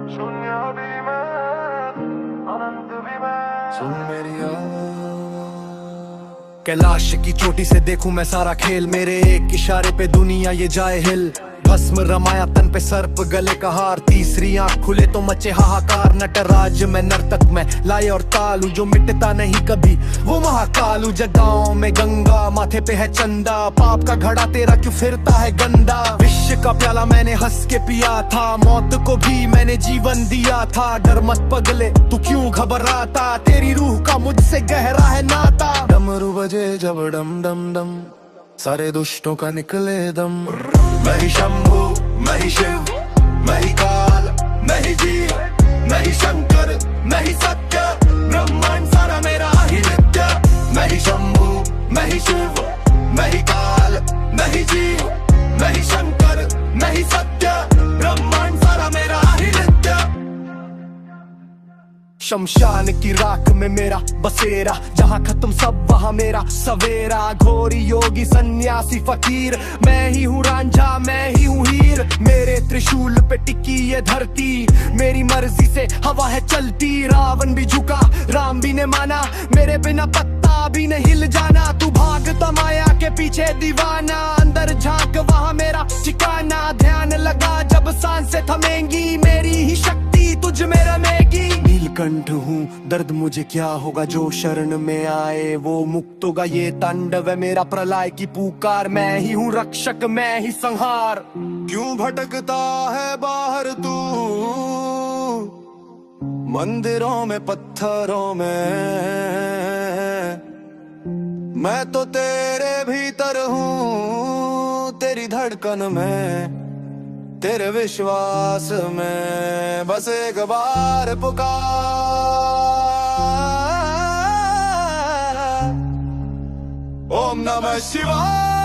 शून्य भी मैं, अनंत भी मैं। सुन मेरी कैलाश की चोटी से देखूं मैं सारा खेल, मेरे एक इशारे पे दुनिया ये जाए हिल। भस्म रमाया तन पे सर्प गले का हार, तीसरी आंख खुले तो मचे हाहाकार। नटराज में नर्तक में लाए और तालू, जो मिटता नहीं कभी वो महाकालू। जगाओं में गंगा माथे पे है चंदा, पाप का घड़ा तेरा क्यों फिरता है गंदा। विश्व का प्याला मैंने हंस के पिया था, मौत को भी मैंने जीवन दिया था। डर मत पगले तू क्यों घबराता, तेरी रूह का मुझसे गहरा है नाता। डमरू बजे जब डम डम डम, सारे दुष्टों का निकले दम। मैं ही शंभू, मैं ही शिव, मैं ही काल, मैं ही जीव, मैं ही शंकर, मैं ही सत्य। ब्रह्मांड सारा मेरा ही नित्य। मैं ही शंभू, मैं ही शिव, मैं ही काल, मैं ही जीव, मैं ही शंकर, मैं ही सत्य। ब्रह्मांड सारा मेरा ही नित्य। शमशान की राख में मेरा बसेरा, जहाँ खत्म सब वहाँ मेरा सवेरा। घोरी योगी सन्यासी फकीर, मैं ही हूँ रांझा, मैं ही हूँ हीर। मेरे त्रिशूल पे टिकी ये धरती, मेरी मर्जी से हवा है चलती। रावण भी झुका, राम भी ने माना, मेरे बिना पत्ता भी नहीं हिल जाना। तू भागता माया के पीछे दीवाना, अंदर झांक वहाँ मेरा ठिकाना। ध्यान लगा जब सांसें थमेंगी, मेरी ही शक्ति तुझ में रमेगी। नीलकंठ हूँ, दर्द मुझे क्या होगा, जो शरण में आए वो मुक्त होगा। ये तांडव है मेरा प्रलय की पुकार, मैं ही हूँ रक्षक, मैं ही संहार। क्यों भटकता है बाहर तू, मंदिरों में पत्थरों में। मैं तो तेरे भीतर हूँ, तेरी धड़कन में, तेरे विश्वास में। बस एक बार पुकार, ओम नमः शिवाय।